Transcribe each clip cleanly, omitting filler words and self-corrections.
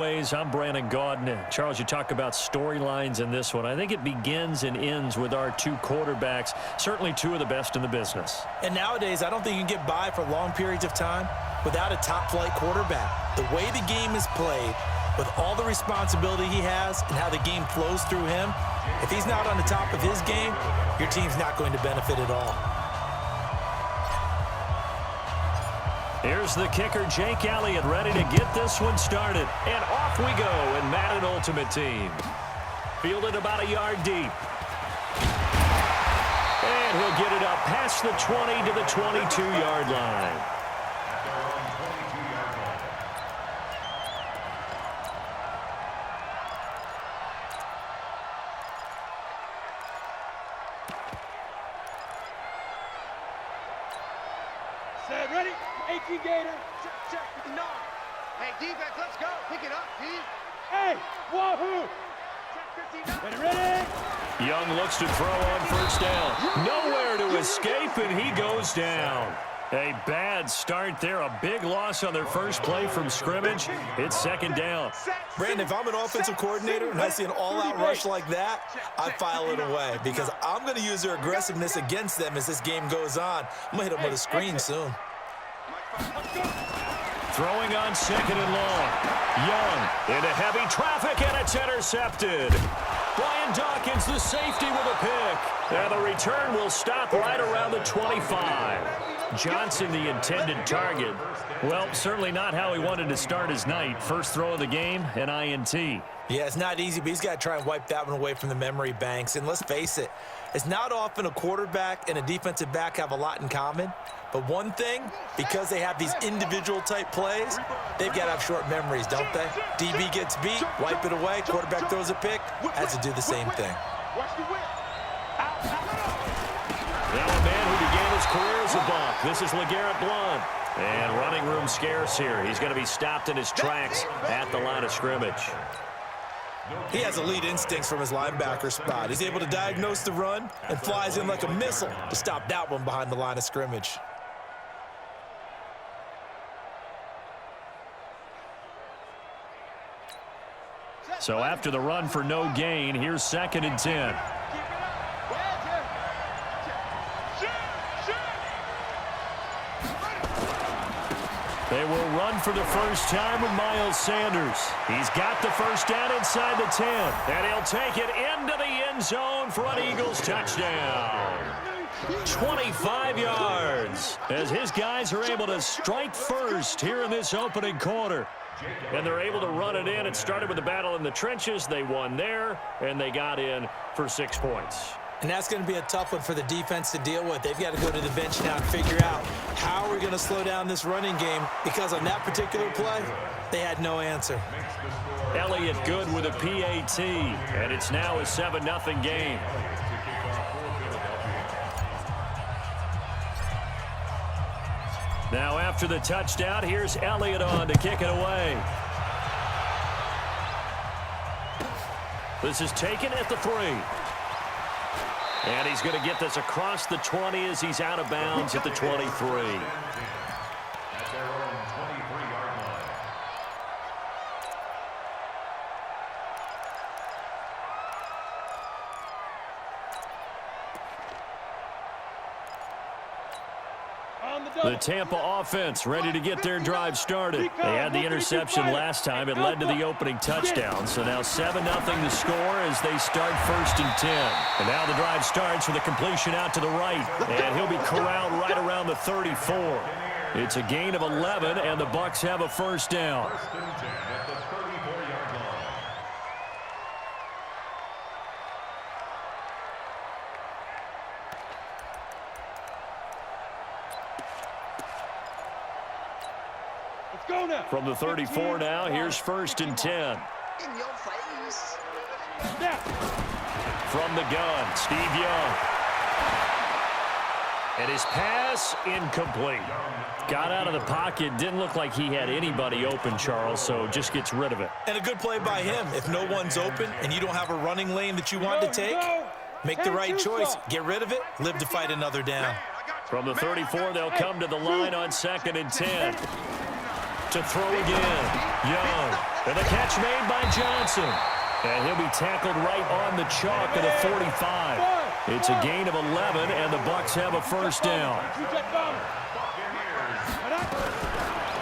I'm Brandon Gaudin. Charles, you talk about storylines in this one. I think it begins and ends with our two quarterbacks, certainly two of the best in the business. And nowadays, I don't think you can get by for long periods of time without a top-flight quarterback. The way the game is played, with all the responsibility he has and how the game flows through him, if he's not on the top of his game, your team's not going to benefit at all. Here's the kicker, Jake Elliott, ready to get this one started. And off we go in Madden Ultimate Team. Fielded about a yard deep. And he'll get it up past the 20 to the 22-yard line. Set, ready? 18 Gator. Check. No. Hey, defense, let's go. Pick it up, D. Hey, wahoo. Check 15. Ready? Young looks to throw on first down. Nowhere to escape, and he goes down. A bad start there. A big loss on their first play from scrimmage. It's second down. Brandon, if I'm an offensive coordinator and I see an all-out rush like that, I file it away because I'm going to use their aggressiveness against them as this game goes on. I'm going to hit them with a screen soon. Throwing on second and long. Young into heavy traffic, and it's intercepted. Brian Dawkins, the safety, with a pick. And the return will stop right around the 25. Johnson, the intended target. Well, certainly not how he wanted to start his night. First throw of the game, an INT. Yeah, it's not easy, but he's got to try and wipe that one away from the memory banks. And let's face it, it's not often a quarterback and a defensive back have a lot in common. But one thing, because they have these individual type plays, they've got to have short memories, don't they? DB gets beat, wipe it away, quarterback throws a pick, has to do the same thing. Now a man who began his career as a buck. This is LeGarrette Blount. And running room scarce here. He's going to be stopped in his tracks at the line of scrimmage. He has elite instincts from his linebacker spot. He's able to diagnose the run and flies in like a missile to stop that one behind the line of scrimmage. So after the run for no gain, here's second and 10. They will run for the first time with Miles Sanders. He's got the first down inside the 10. And he'll take it into the end zone for an Eagles touchdown. 25 yards as his guys are able to strike first here in this opening quarter. And they're able to run it in. It started with a battle in the trenches. They won there, and they got in for 6 points. And that's going to be a tough one for the defense to deal with. They've got to go to the bench now and figure out how we're going to slow down this running game, because on that particular play, they had no answer. Elliott good with a PAT, and it's now a 7-0 game. Now after the touchdown, here's Elliott on to kick it away. This is taken at the 3. And he's going to get this across the 20 as he's out of bounds at the 23. The Tampa offense ready to get their drive started. They had the interception last time. It led to the opening touchdown. So now 7-0 the score as they start first and 10. And now the drive starts with a completion out to the right. And he'll be corralled right around the 34. It's a gain of 11, and the Bucs have a first down. From the 34 now, here's first and 10. In your face. From the gun, Steve Young. And his pass incomplete. Got out of the pocket, didn't look like he had anybody open, Charles, so just gets rid of it. And a good play by him. If no one's open and you don't have a running lane that you want to take, make the right choice. Get rid of it, live to fight another down. From the 34, they'll come to the line on second and 10. To throw again. Young. And the catch made by Johnson. And he'll be tackled right on the chalk at a 45. It's a gain of 11, and the Bucs have a first down.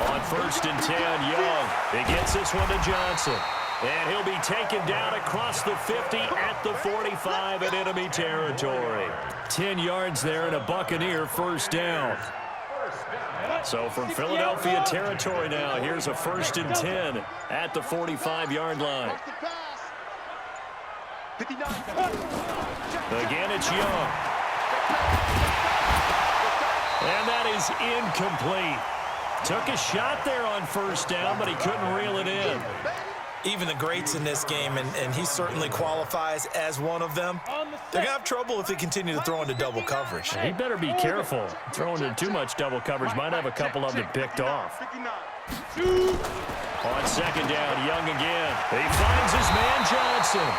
On 1st and 10, Young. He gets this one to Johnson. And he'll be taken down across the 50 at the 45 in enemy territory. 10 yards there and a Buccaneer first down. So from Philadelphia territory now, here's a 1st and 10 at the 45-yard line. Again, it's Young. And that is incomplete. Took a shot there on first down, but he couldn't reel it in. Even the greats in this game, and he certainly qualifies as one of them, they're going to have trouble if they continue to throw into double coverage. He better be careful. Throwing into too much double coverage might have a couple of them picked off. On 2nd down, Young again. He finds his man Johnson.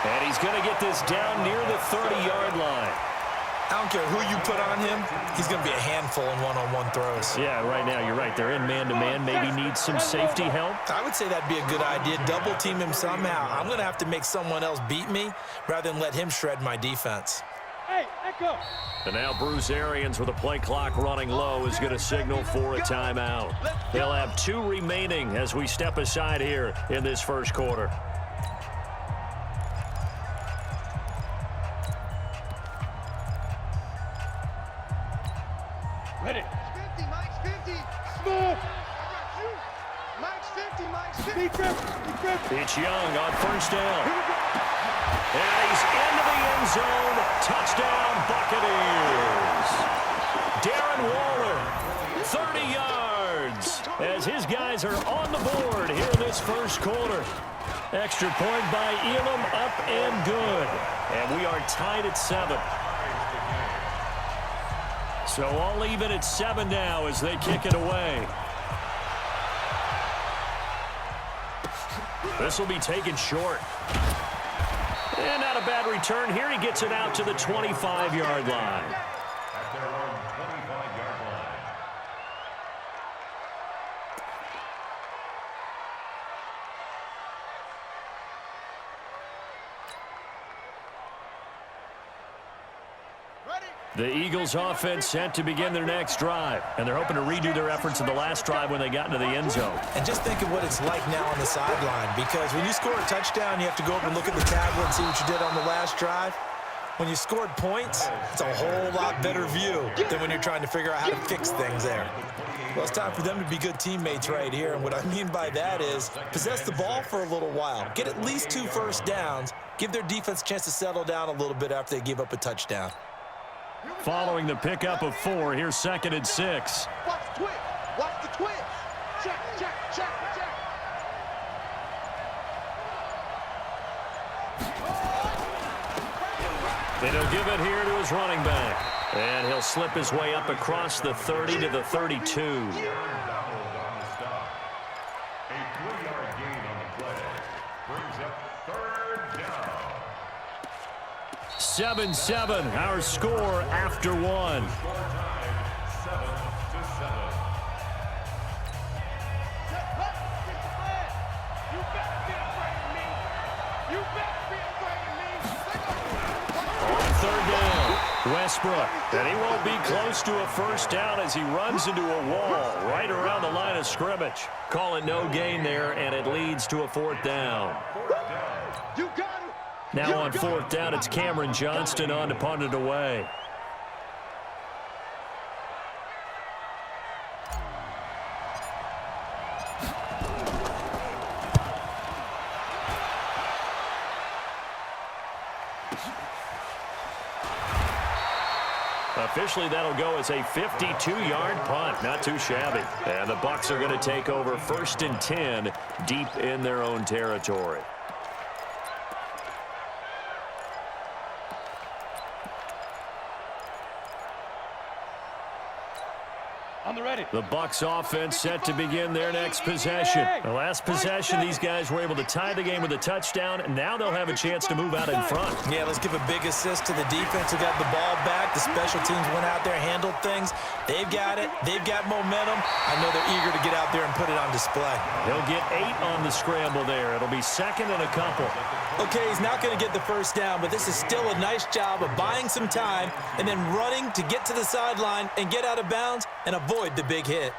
And he's going to get this down near the 30-yard line. I don't care who you put on him, he's going to be a handful in one-on-one throws. Yeah, right now, you're right. They're in man-to-man. Maybe need some safety help. I would say that'd be a good idea. Double team him somehow. I'm going to have to make someone else beat me rather than let him shred my defense. Hey, Echo. And now Bruce Arians, with the play clock running low, is going to signal for a timeout. They'll have 2 remaining as we step aside here in this first quarter. Ready. 50, Mike's 50. Smooth. Mike's 50, Mike's 50. Deep grip. It's Young on first down. And he's into the end zone. Touchdown, Buccaneers. Darren Waller, 30 yards, as his guys are on the board here in this first quarter. Extra point by Elam, up and good. And we are tied at 7. So all even at 7 now as they kick it away. This will be taken short. And not a bad return here. He gets it out to the 25-yard line. The Eagles offense set to begin their next drive, and they're hoping to redo their efforts in the last drive when they got into the end zone. And just think of what it's like now on the sideline, because when you score a touchdown, you have to go up and look at the tablet and see what you did on the last drive. When you scored points, it's a whole lot better view than when you're trying to figure out how to fix things there. Well, it's time for them to be good teammates right here, and what I mean by that is possess the ball for a little while, get at least 2 first downs, give their defense a chance to settle down a little bit after they give up a touchdown. Following the pickup of 4, here's 2nd and 6. Watch the twist. Watch the twist. Check, check, check, check. And he'll give it here to his running back. And he'll slip his way up across the 30 to the 32. 7-7, our score after 1. On 3rd down, Westbrook. And he won't be close to a first down as he runs into a wall right around the line of scrimmage. Call it no gain there, and it leads to a 4th down. You got it. Now on 4th down, it's Cameron Johnston on to punt it away. Officially, that'll go as a 52-yard punt. Not too shabby. And the Bucs are going to take over 1st and 10 deep in their own territory. On the ready. The Bucs offense set to begin their next possession. The last possession, these guys were able to tie the game with a touchdown, and now they'll have a chance to move out in front. Yeah, let's give a big assist to the defense who got the ball back. The special teams went out there, handled things. They've got it. They've got momentum. I know they're eager to get out there and put it on display. He'll get 8 on the scramble there. It'll be second and a couple. Okay, he's not going to get the first down, but this is still a nice job of buying some time and then running to get to the sideline and get out of bounds and avoid the big hit.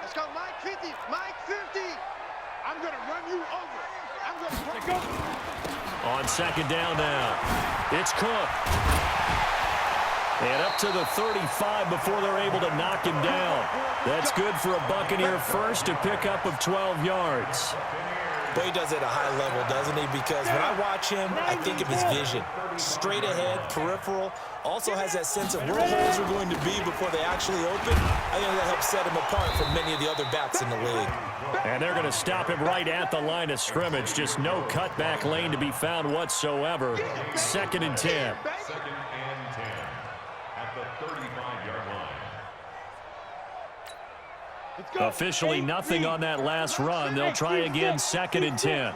Let's go, Mike 50. Mike 50. I'm going to run you over. I'm going to run you over. On second down now, it's Cook. And up to the 35 before they're able to knock him down. That's good for a Buccaneer first, a pickup of 12 yards. But he does it at a high level, doesn't he? Because when I watch him, I think of his vision. Straight ahead, peripheral. Also has that sense of where holes are going to be before they actually open. I think that helps set him apart from many of the other backs in the league. And they're going to stop him right at the line of scrimmage. Just no cutback lane to be found whatsoever. Second and 10. Second and 10 at the 35-yard line. Officially nothing on that last run. They'll try again, second and 10.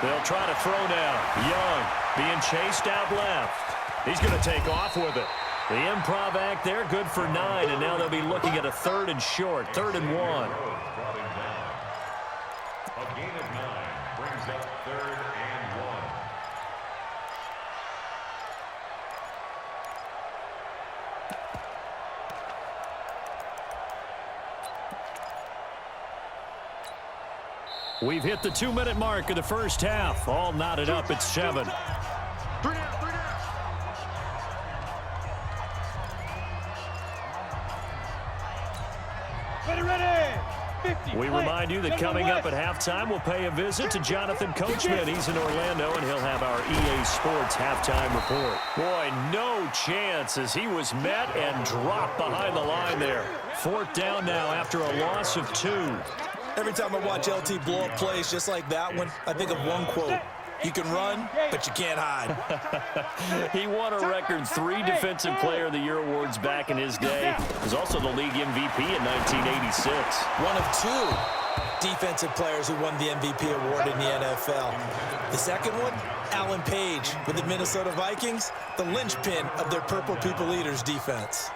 They'll try to throw now. Young being chased out left. He's going to take off with it. The improv act there, good for 9, and now they'll be looking at a third and short, 3rd and 1. A gain of 9 brings up 3rd and 1. We've hit the 2-minute mark of the first half. All knotted up at 7. 3 down, 3 down. Ready. 50. We remind you that coming up at halftime, we'll pay a visit to Jonathan Coachman. He's in Orlando, and he'll have our EA Sports halftime report. Boy, no chance as he was met and dropped behind the line there. 4th down now after a loss of 2. Every time I watch LT blow up plays just like that one, I think of one quote. You can run, but you can't hide. He won a record 3 Defensive Player of the Year awards back in his day. He was also the league MVP in 1986. One of 2 defensive players who won the MVP award in the NFL. The second one, Alan Page with the Minnesota Vikings, the linchpin of their Purple People Eaters defense.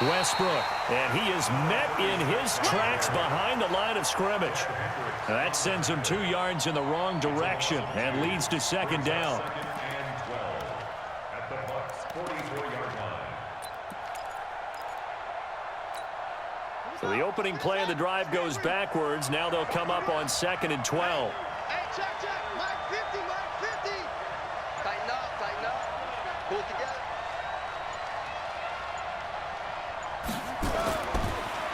Westbrook, and he is met in his tracks behind the line of scrimmage. That sends him 2 yards in the wrong direction and leads to second down. Second and 12 at the Bucs' 44-yard line. So the opening play of the drive goes backwards. Now they'll come up on 2nd and 12. Hey, check. Mike 50, Mike 50. Tighten up. Pull it together.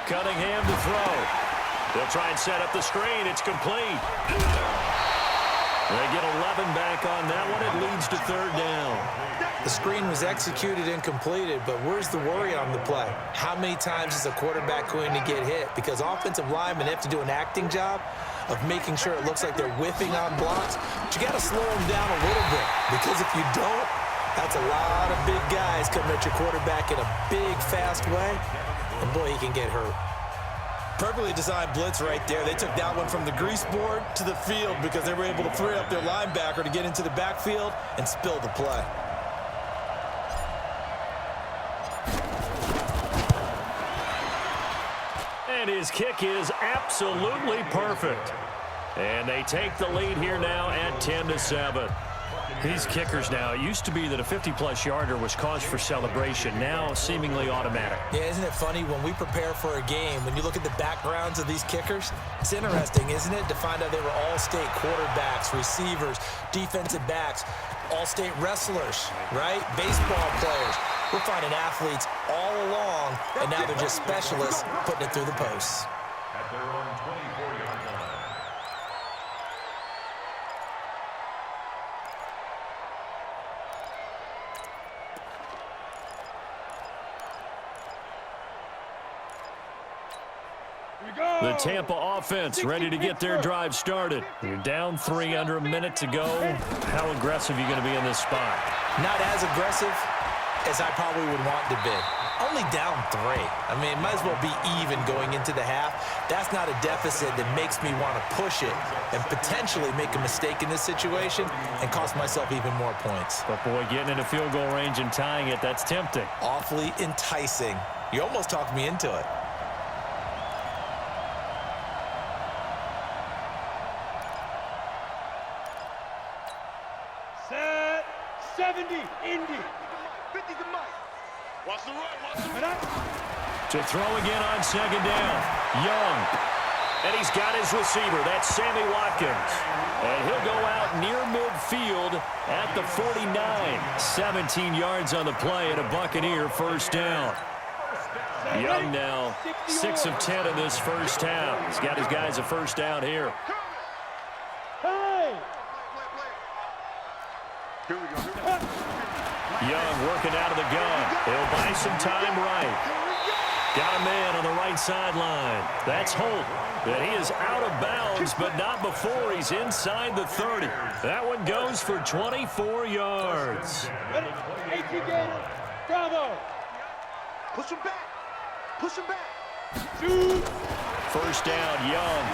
Cunningham to throw. They'll try and set up the screen. It's complete. They get 11 back on that one. It leads to 3rd down. The screen was executed and completed, but where's the worry on the play? How many times is a quarterback going to get hit? Because offensive linemen have to do an acting job of making sure it looks like they're whiffing on blocks. But you got to slow them down a little bit, because if you don't, that's a lot of big guys coming at your quarterback in a big, fast way. And boy, he can get hurt. Perfectly designed blitz right there. They took that one from the grease board to the field because they were able to free up their linebacker to get into the backfield and spill the play. And his kick is absolutely perfect. And they take the lead here now at 10-7. These kickers now, it used to be that a 50-plus yarder was cause for celebration. Now seemingly automatic. Yeah, isn't it funny when we prepare for a game, when you look at the backgrounds of these kickers, it's interesting, isn't it, to find out they were all-state quarterbacks, receivers, defensive backs, all-state wrestlers, right? Baseball players. We're finding athletes all along, and now they're just specialists putting it through the posts. At their own 24-yard line. The Tampa offense ready to get their drive started. You're down 3 under a minute to go. How aggressive are you going to be in this spot? Not as aggressive as I probably would want to be. Only down 3. I mean, it might as well be even going into the half. That's not a deficit that makes me want to push it and potentially make a mistake in this situation and cost myself even more points. But, boy, getting into field goal range and tying it, that's tempting. Awfully enticing. You almost talked me into it. Set 70, Indy. 50 to Mike. Watch the run, watch the run. To throw again on second down. Young. And he's got his receiver. That's Sammy Watkins. And he'll go out near midfield at the 49. 17 yards on the play and a Buccaneer first down. Young now 6 of 10 in this first half. He's got his guys a first down here. Hey! Here we go. Young working out of the gun. He'll buy some time right. Got a man on the right sideline. That's Holt. And he is out of bounds, but not before he's inside the 30. That one goes for 24 yards. Ready? 18 Gator. Bravo. Push him back. Push him back. Shoot. First down, Young.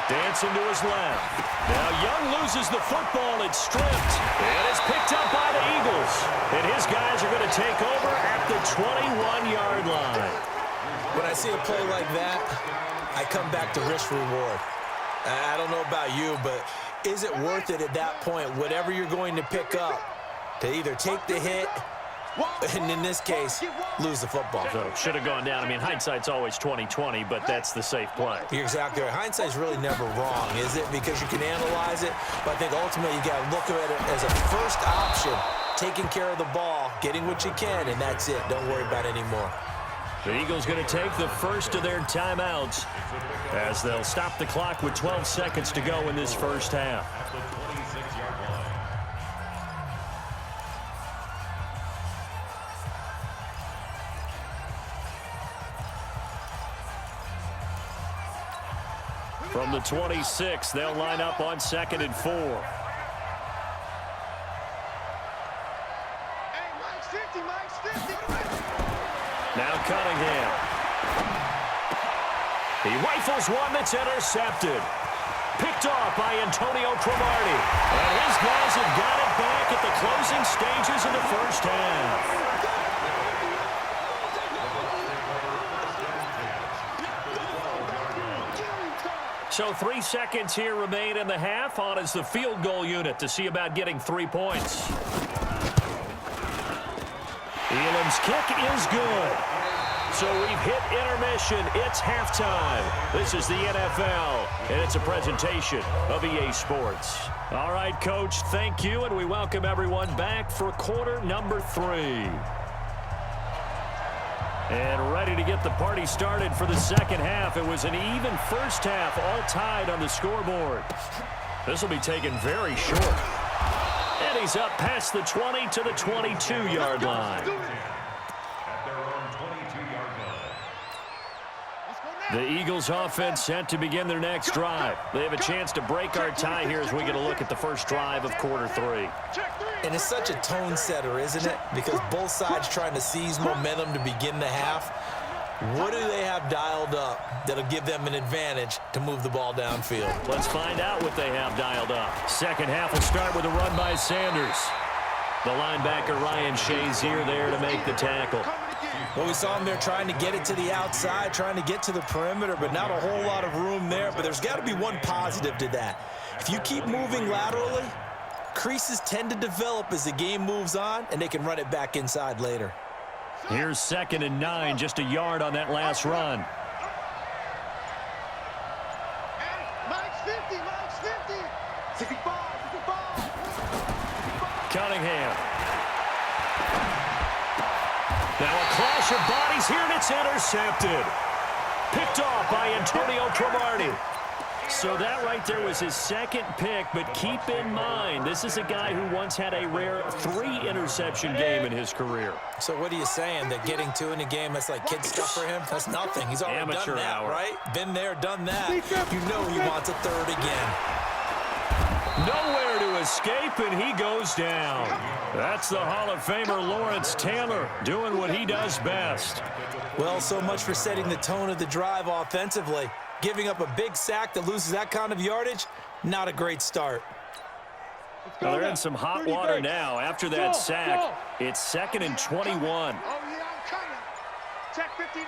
Dancing to his left. Now Young loses the football. It's stripped. And it's picked up by the Eagles. And his guys are going to take over at the 21-yard line. When I see a play like that, I come back to risk reward. I don't know about you, but is it worth it at that point, whatever you're going to pick up, to either take the hit, and in this case, lose the football? So should have gone down. I mean, hindsight's always 20/20, but that's the safe play. You're exactly right. Hindsight's really never wrong, is it? Because you can analyze it, but I think ultimately you got to look at it as a first option, taking care of the ball, getting what you can, and that's it. Don't worry about it anymore. The Eagles going to take the first of their timeouts as they'll stop the clock with 12 seconds to go in this first half. At the 26-yard line. From the 26, they'll line up on 2nd and 4. Hey, Mike's 50, Mike's 50. Now Cunningham. He rifles one that's intercepted. Picked off by Antonio Cromartie. And his guys have got it back at the closing stages of the first half. So 3 seconds here remain in the half. On is the field goal unit to see about getting 3 points. Elam's kick is good. So we've hit intermission. It's halftime. This is the NFL, and it's a presentation of EA Sports. All right, Coach, thank you, and we welcome everyone back for quarter number 3. And ready to get the party started for the second half. It was an even first half, all tied on the scoreboard. This will be taken very short. And he's up past the 20 to the 22-yard line. At their own 22-yard line. The Eagles offense set to begin their next drive. They have a chance to break our tie here as we get a look at the first drive of quarter 3. And it's such a tone setter, isn't it? Because both sides trying to seize momentum to begin the half. What do they have dialed up that'll give them an advantage to move the ball downfield? Let's find out what they have dialed up. Second half will start with a run by Sanders. The linebacker Ryan Shazier there to make the tackle. Well, we saw him there trying to get it to the outside, trying to get to the perimeter, but not a whole lot of room there. But there's got to be one positive to that. If you keep moving laterally, creases tend to develop as the game moves on, and they can run it back inside later. Here's 2nd and 9, just a yard on that last run. Mike's 50, Mike's 50. 65, 65. Cunningham. Now a clash of bodies here, and it's intercepted. Picked off by Antonio Cromartie. So that right there was his second pick, but keep in mind, this is a guy who once had a rare 3-interception game in his career. So what are you saying, that getting 2 in a game, that's like kid stuff for him? That's nothing. He's already Amateur done that, hour. right? Been there, done that. You know he wants a third again. Nowhere to escape, and he goes down. That's the Hall of Famer Lawrence Taylor doing what he does best. Well, so much for setting the tone of the drive offensively. Giving up a big sack that loses that kind of yardage, not a great start. Well, they're in some hot water now after that sack. It's 2nd and 21. Oh, yeah, I'm coming. Check 59,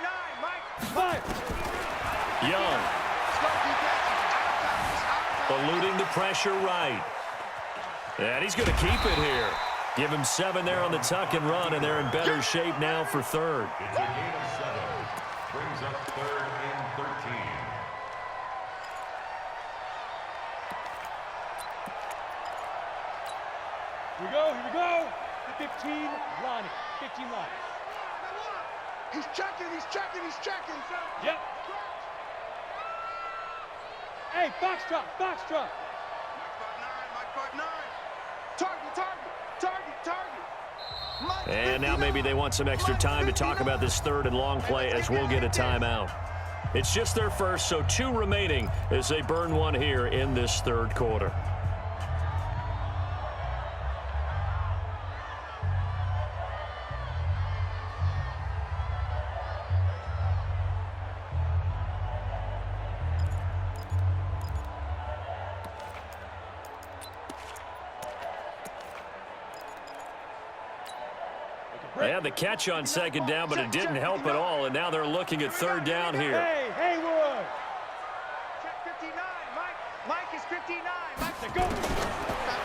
Mike. Young. Eluding the pressure right. And he's going to keep it here. Give him 7 there on the tuck and run, and they're in better shape now for third. It's a gain of 7. Brings up 3rd and 13. Here we go. The 15 line. 15 line. He's checking. Yep. Hey, box drop. Mike 5'9", Mike 5'9". Target. Mike And now maybe they want some extra time to talk about this 3rd and long play, as we'll get a timeout. It's just their first, so 2 remaining as they burn 1 here in this 3rd quarter. They had the catch on 2nd down, but it didn't help at all, and now they're looking at 3rd down here. Hey, Haywood. Check 59, Mike is 59. Mike, Go.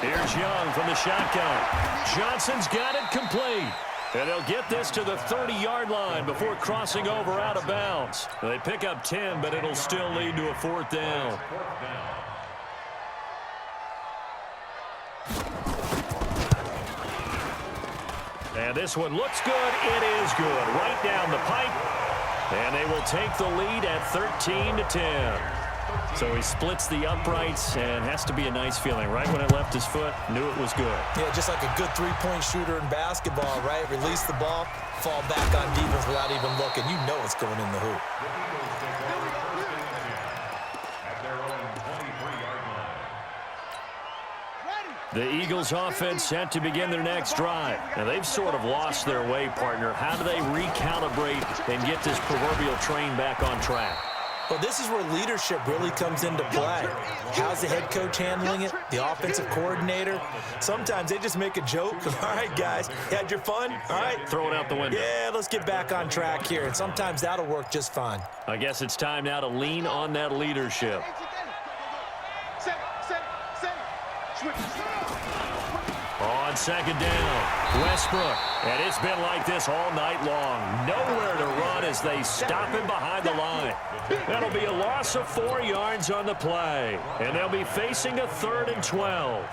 Here's Young from the shotgun. Johnson's got it complete. And they'll get this to the 30-yard line before crossing over out of bounds. They pick up 10, but it'll still lead to a 4th down. And this one looks good. It is good. Right down the pipe. And they will take the lead at 13-10. So he splits the uprights, and has to be a nice feeling. Right when it left his foot, knew it was good. Yeah, just like a good 3-point shooter in basketball, right? Release the ball, fall back on defense without even looking. You know it's going in the hoop. At their own 23-yard line. The Eagles offense set to begin their next drive. Now, they've sort of lost their way, partner. How do they recalibrate and get this proverbial train back on track? Well, this is where leadership really comes into play. How's the head coach handling it? The offensive coordinator? Sometimes they just make a joke. All right, guys, you had your fun? All right. Throw it out the window. Yeah, let's get back on track here. And sometimes that'll work just fine. I guess it's time now to lean on that leadership. On 2nd down, Westbrook. And it's been like this all night long. Nowhere to run as they stop him behind the line. That'll be a loss of 4 yards on the play. And they'll be facing a 3rd and 12.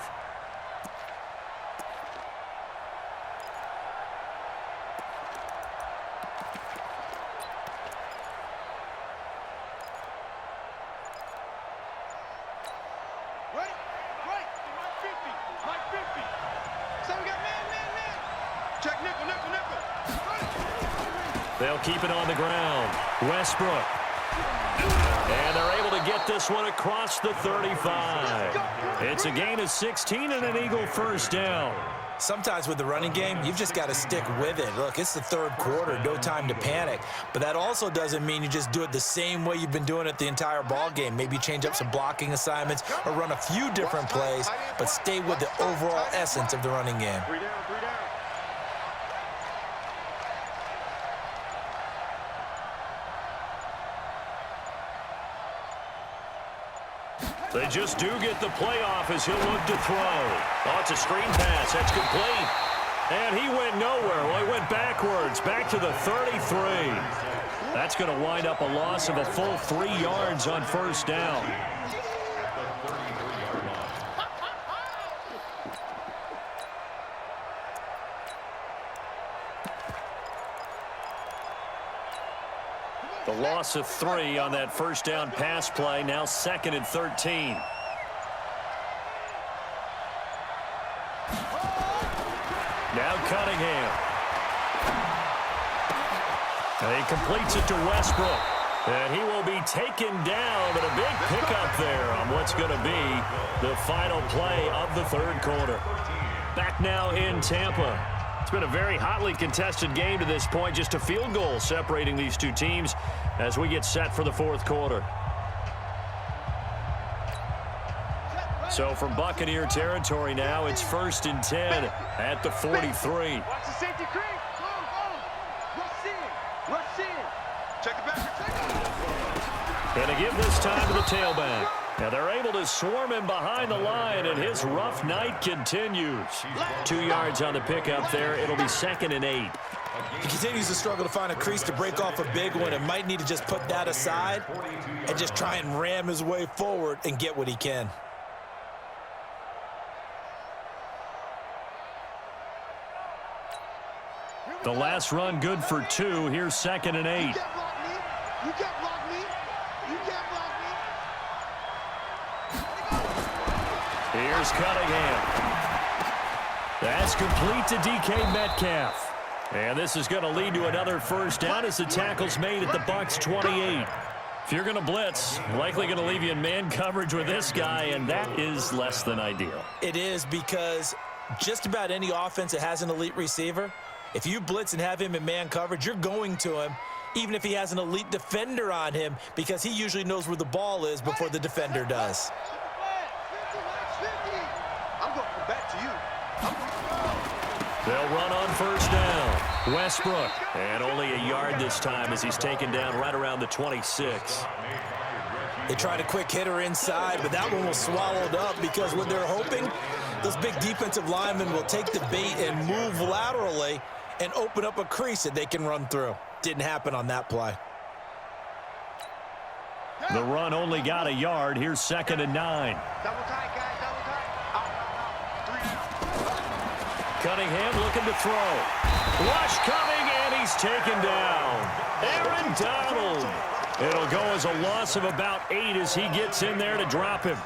They'll keep it on the ground. Westbrook. And they're able to get this one across the 35. It's a gain of 16 and an Eagle 1st down. Sometimes with the running game, you've just got to stick with it. Look, it's the 3rd quarter, no time to panic. But that also doesn't mean you just do it the same way you've been doing it the entire ball game. Maybe change up some blocking assignments or run a few different plays, but stay with the overall essence of the running game. 3 down. They just do get the playoff as he'll look to throw. Oh, it's a screen pass. That's complete. And he went nowhere. Well, he went backwards, back to the 33. That's going to wind up a loss of a full 3 yards on 1st down. The loss of 3 on that first down pass play. Now 2nd and 13. Now Cunningham. And he completes it to Westbrook. And he will be taken down, but a big pickup there on what's going to be the final play of the third quarter. Back now in Tampa. It's been a very hotly contested game to this point. Just a field goal separating these two teams as we get set for the fourth quarter. So from Buccaneer territory now, it's 1st and 10 at the 43. Watch the safety creep. Go, go. Rush in. Rush in. Check it back. And to give this time to the tailback. Now they're able to swarm him behind the line, and his rough night continues. 2 yards on the pickup there. It'll be 2nd and 8. He continues to struggle to find a crease to break off a big one and might need to just put that aside and just try and ram his way forward and get what he can. The last run good for 2. Here's 2nd and 8. You can't block me. You can't block me. You can't block me. Here's Cunningham. That's complete to DK Metcalf. And this is going to lead to another first down as the tackle's made at the Bucs 28. If you're going to blitz, likely going to leave you in man coverage with this guy, and that is less than ideal. It is, because just about any offense that has an elite receiver, if you blitz and have him in man coverage, you're going to him, even if he has an elite defender on him, because he usually knows where the ball is before the defender does. I'm going back to you. They'll run on first down. Westbrook, and only a yard this time as he's taken down right around the 26. They tried a quick hitter inside, but that one was swallowed up because what they're hoping, those big defensive linemen will take the bait and move laterally and open up a crease that they can run through. Didn't happen on that play. The run only got a yard. Here's 2nd and 9. Double tight, guys. Double tight. Cunningham looking to throw. Rush coming, and he's taken down. Aaron Donald. It'll go as a loss of about 8 as he gets in there to drop him.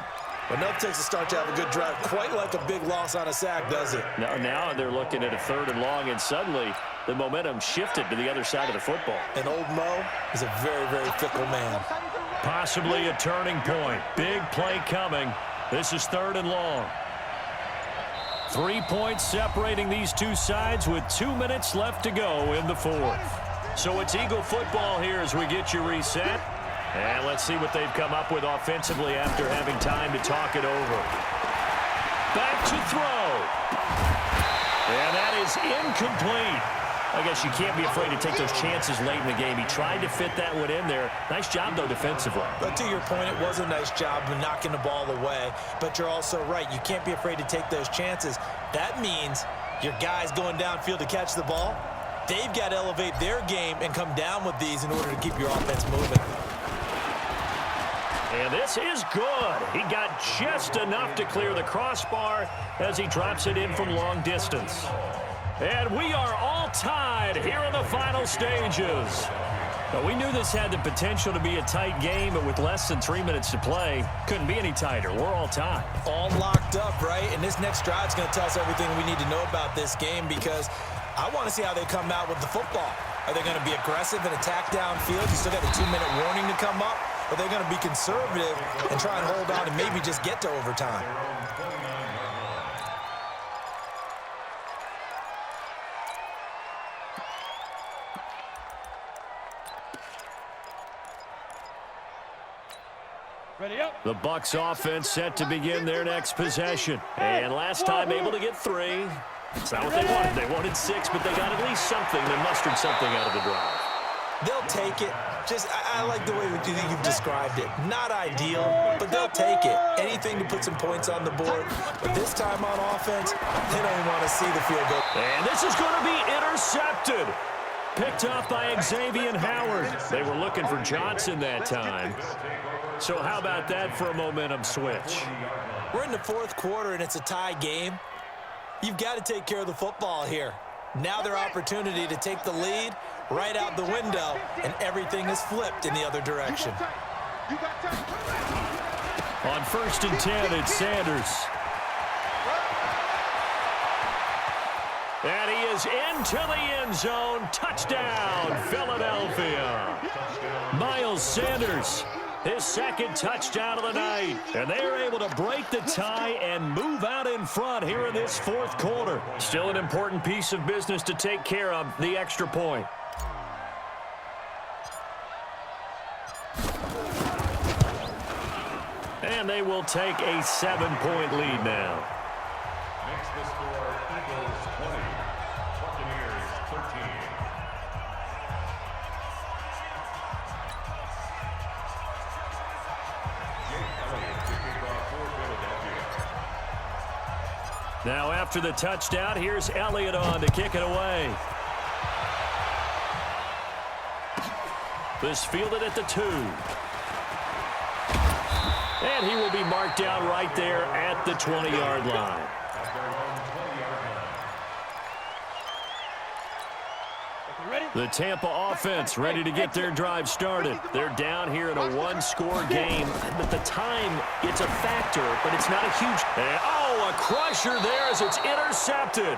Enough takes a start to have a good drive. Quite like a big loss on a sack, does it? Now they're looking at a 3rd and long, and suddenly the momentum shifted to the other side of the football. And old Mo is a very, very fickle man. Possibly a turning point. Big play coming. This is 3rd and long. 3 points separating these two sides with 2 minutes left to go in the fourth. So it's Eagle football here as we get you reset. And let's see what they've come up with offensively after having time to talk it over. Back to throw. And that is incomplete. I guess you can't be afraid to take those chances late in the game. He tried to fit that one in there. Nice job, though, defensively. But to your point, it was a nice job of knocking the ball away. But you're also right. You can't be afraid to take those chances. That means your guys going downfield to catch the ball, they've got to elevate their game and come down with these in order to keep your offense moving. And this is good. He got just enough to clear the crossbar as he drops it in from long distance. And we are all tied here in the final stages. Now, we knew this had the potential to be a tight game, but with less than 3 minutes to play, couldn't be any tighter. We're all tied. All locked up, right? And this next drive is going to tell us everything we need to know about this game, because I want to see how they come out with the football. Are they going to be aggressive and attack downfield? You still got a 2-minute warning to come up. Or are they going to be conservative and try and hold on and maybe just get to overtime? Ready up. The Bucs offense set to begin their next possession. And last time able to get 3. It's not what they wanted. They wanted 6, but they got at least something. They mustered something out of the drive. They'll take it. I like the way you've described it. Not ideal, but they'll take it. Anything to put some points on the board. But this time on offense, they don't even want to see the field goal. And this is going to be intercepted. Picked off by Xavier Howard. They were looking for Johnson that time. So how about that for a momentum switch? We're in the fourth quarter, and it's a tie game. You've got to take care of the football here. Now their opportunity to take the lead, right out the window, and everything is flipped in the other direction. On 1st and 10, it's Sanders. And he is into the end zone. Touchdown, Philadelphia. Miles Sanders, his second touchdown of the night. And they are able to break the tie and move out in front here in this fourth quarter. Still an important piece of business to take care of, the extra point. And they will take a 7-point lead now. Makes the score Eagles 20, Buccaneers 13. Jake Elliott to kick off for Philadelphia. Now after the touchdown, here's Elliott on to kick it away. This fielded at the 2. And he will be marked down right there at the 20-yard line. The Tampa offense ready to get their drive started. They're down here in a one-score game. But the time, it's a factor, but it's not a huge... Oh, a crusher there as it's intercepted.